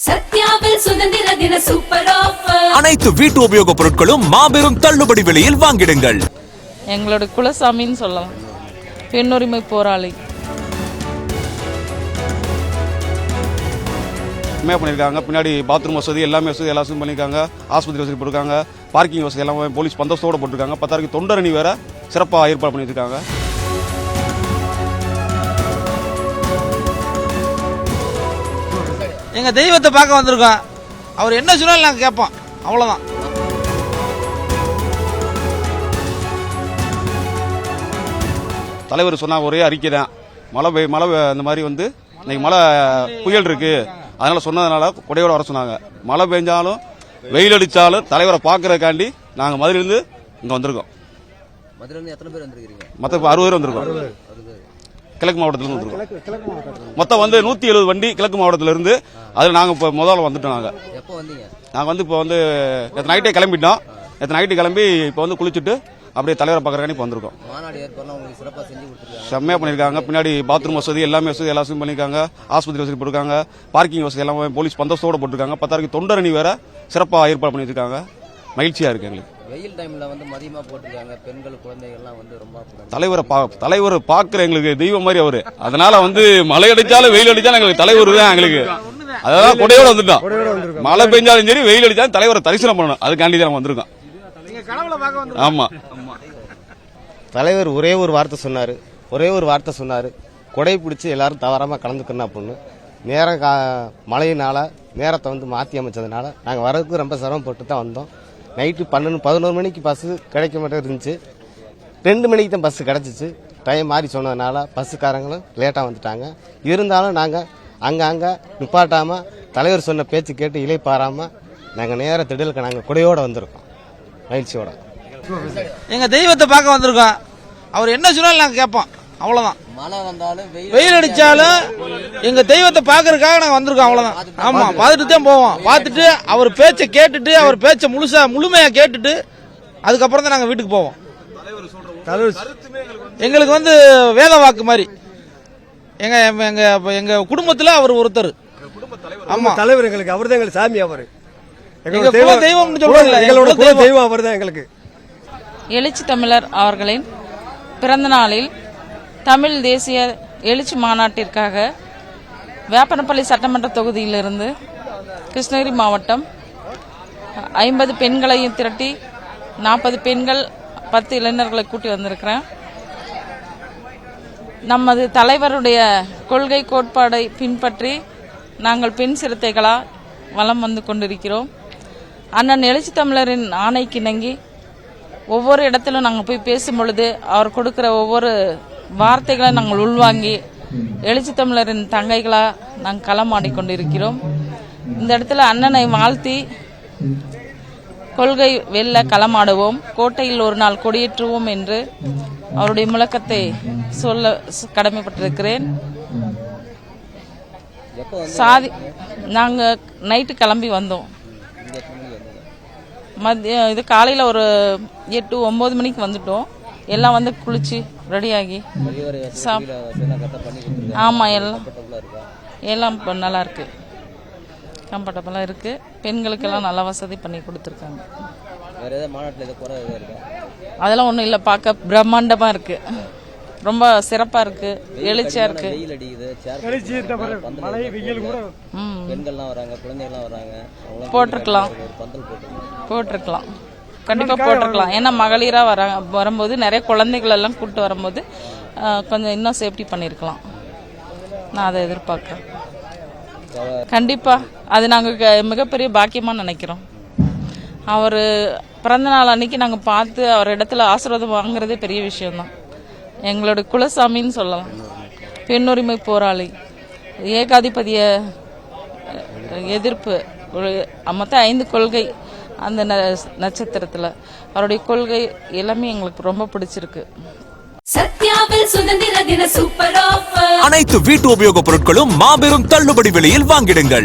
சத்யாவில் சுதந்திர தின super offer. அனைத்து வீட்டு உபயோக பொருட்களும் மாபெரும் தள்ளுபடி விலையில் வாங்கிடுங்கள். எங்களோட குலசாமின்னு சொல்லலாம். பெண்ணுரிமை போராளி. பண்ணியிருக்காங்க. பின்னாடி பாத்ரூம் வசதி எல்லாமே எல்லா வசதியும் பண்ணியிருக்காங்க. ஆஸ்பத்திரி வசதி போட்டிருக்காங்க. பார்க்கிங் வசதி எல்லாமே போலீஸ் பந்தோபஸ்தோடு போட்டிருக்காங்க. 10 தொண்டரணி வேற சிறப்பாக ஏற்பாடு பண்ணியிருக்காங்க. எங்கள் தெய்வத்தை பார்க்க வந்திருக்கோம். அவர் என்ன சொன்னாலும் நாங்கள் கேட்போம். அவ்வளோதான். தலைவர் சொன்ன ஒரே அறிக்கை தான், மழை அந்த மாதிரி இன்னைக்கு மழை புயல் இருக்கு, அதனால சொன்னதுனால கொடையோட வர சொன்னாங்க. மழை பெஞ்சாலும் வெயில் அடித்தாலும் தலைவரை பார்க்கறதுக்காண்டி நாங்கள் மதுரையிலேருந்து இங்கே வந்திருக்கோம். மதுரையிலேருந்து எத்தனை பேர் வந்திருக்கீங்க? மொத்தம் 60 பேர் வந்திருக்கோம். கிழக்கு மாவட்டத்தில் வந்திருக்கோம். மொத்தம் 170 வண்டி கிழக்கு மாவட்டத்தில் இருந்து. அதில் நாங்கள் இப்போ முதல்ல வந்துட்டோம். எப்போ வந்தீங்க? நாங்கள் இப்போ நேற்று நைட்டே கிளம்பிட்டோம். நேற்று நைட்டு கிளம்பி இப்போ குளிச்சுட்டு அப்படியே தலைவரை பார்க்கறக்காண்டி இப்போ வந்திருக்கோம். மாநாடு ஏற்பாடுலாம் உங்களுக்கு சிறப்பாக செஞ்சு கொடுத்துருக்காங்க. செம்மையாக பண்ணியிருக்காங்க. பின்னாடி பாத்ரூம் வசதி எல்லாமே எல்லா வசதியும் பண்ணியிருக்காங்க. ஆஸ்பத்திரி வசதி போட்டிருக்காங்க. பார்க்கிங் வசதி எல்லாமே போலீஸ் பந்தோபஸ்தோடு போட்டிருக்காங்க. 10 தொண்டரணி வேற சிறப்பாக ஏற்பாடு பண்ணியிருக்காங்க. மகிழ்ச்சியாக இருக்கு எங்களுக்கு. வெயில் டைம்ல மதியமா போட்டிருக்காங்க. பெண்கள் குழந்தைகள்லாம் ரொம்ப தலைவர் பார்க்குற எங்களுக்கு தெய்வம் மாதிரி அவரு. அதனால மழை அடிச்சாலும் வெயில் அடிச்சாலும் எங்களுக்கு தலைவர் தான் எங்களுக்கு. அதான் கொடையோட வந்துட்டோம். மழை பெஞ்சாலும் சரி வெயில் அடிச்சாலும் தலைவரை தரிசனம் பண்ணணும். அதுக்காண்டி தான் வந்திருக்கோம். ஆமா, தலைவர் ஒரே ஒரு வார்த்தை சொன்னார். கொடை பிடிச்சி எல்லாரும் தவறாமல் கலந்துக்கணும் அப்படின்னு. நேரம் மழையினால நேரத்தை மாற்றி அமைச்சதுனால நாங்கள் வரதுக்கு ரொம்ப சிரமப்பட்டு தான் வந்தோம். நைட்டு 11 மணிக்கு பஸ்ஸு கிடைக்க மாட்டே இருந்துச்சு. 2 மணிக்கு தான் பஸ்ஸு கிடச்சிச்சு. டைம் மாறி சொன்னதுனால பஸ்ஸுக்காரங்களும் லேட்டாக வந்துட்டாங்க. இருந்தாலும் நாங்கள் அங்கே நிப்பாட்டாமல் தலைவர் சொன்ன பேச்சு கேட்டு இலைப்பாராமல் நாங்கள் நேர திடலுக்கு நாங்கள் கொடையோடு வந்திருக்கோம். மகிழ்ச்சியோட எங்கள் தெய்வத்தை பார்க்க வந்திருக்கோம். அவர் என்ன சொன்னாலும் நாங்கள் கேட்போம். அவ்வளோதான். மழை வந்தாலும் வெயில் அடித்தாலும் எங்கள் தெய்வத்தை பார்க்கறதுக்காக நாங்கள் வந்திருக்கோம். அவ்வளோதான். ஆமாம், பார்த்துட்டு தான் போவோம். பார்த்துட்டு அவர் பேச்சை கேட்டுட்டு, அவர் பேச்சை முழுமையாக கேட்டுட்டு அதுக்கப்புறம் தான் நாங்கள் வீட்டுக்கு போவோம். எங்களுக்கு வேத வாக்கு மாதிரி. எங்க குடும்பத்தில் அவர் ஒருத்தர். ஆமா, தலைவர் எங்களுக்கு. அவர் தான் எங்களுக்கு சாமி. அவர் தெய்வம் சொல்றோம்ல, தெய்வம் அவர் தான் எங்களுக்கு. எழுச்சி தமிழர் அவர்களின் பிறந்த நாளில் தமிழ் தேசிய எழுச்சி மாநாட்டிற்காக வேப்பனப்பள்ளி சட்டமன்ற தொகுதியிலிருந்து கிருஷ்ணகிரி மாவட்டம் 50 பெண்களையும் திரட்டி 40 பெண்கள் 10 இளைஞர்களை கூட்டி வந்திருக்கிறேன். நமது தலைவருடைய கொள்கை கோட்பாடை பின்பற்றி நாங்கள் பெண் சிறுத்தைகளா வலம் வந்து கொண்டிருக்கிறோம். அண்ணன் எழுச்சி தமிழரின் ஆணைக்கிணங்கி ஒவ்வொரு இடத்திலும் நாங்கள் போய் பேசும் பொழுது அவர் கொடுக்கிற ஒவ்வொரு வார்த்தைகளை நாங்கள் உள்வாங்கி எழுச்சி தமிழரின் தங்கைகளா நாங்கள் களமாடிக்கொண்டிருக்கிறோம். இந்த இடத்துல அண்ணனை வாழ்த்தி கொள்கை வெல்ல களமாடுவோம், கோட்டையில் ஒரு நாள் கொடியேற்றுவோம் என்று அவருடைய முழக்கத்தை சொல்ல கடமைப்பட்டிருக்கிறேன். நாங்கள் நைட்டு கிளம்பி வந்தோம். மதியம் இது காலையில் ஒரு 8-9 மணிக்கு வந்துட்டோம். எல்லாம் குளிச்சு ரெடியாகி ஆமாம், எல்லாம் நல்லா இருக்கு, கம்ஃபர்டபுளாக இருக்கு. பெண்களுக்கெல்லாம் நல்ல வசதி பண்ணி கொடுத்துருக்காங்க. அதெல்லாம் ஒன்றும் இல்லை, பார்க்க பிரம்மாண்டமாக இருக்கு, ரொம்ப சிறப்பா இருக்கு, எழுச்சியா இருக்கு. போட்டிருக்கலாம், கண்டிப்பா போட்டிருக்கலாம். ஏன்னா மகளிரா வரும்போது நிறைய குழந்தைகள் எல்லாம் கூப்பிட்டு வரும்போது கொஞ்சம் இன்னும் சேஃப்டி பண்ணிருக்கலாம். நான் அதை எதிர்பார்க்கிறேன். கண்டிப்பா அது நாங்கள் மிகப்பெரிய பாக்கியமா நினைக்கிறோம். அவர் பிறந்த நாள் அன்னைக்கு நாங்கள் பார்த்து அவர் இடத்துல ஆசீர்வாதம் வாங்குறதே பெரிய விஷயம்தான். எங்களோட குலசாமின்னு சொல்லலாம். பெண்ணுரிமை போராளி, ஏகாதிபதிய எதிர்ப்பு, மொத்தம் 5 கொள்கை அந்த நட்சத்திரத்தில் அவருடைய கொள்கை எல்லாமே எங்களுக்கு ரொம்ப பிடிச்சிருக்கு. சத்யாவில் சுதந்திர தின சூப்பர் ஆஃபர். அனைத்து வீட்டு உபயோக பொருட்களும் மாபெரும் தள்ளுபடி விலையில் வாங்கிடுங்கள்.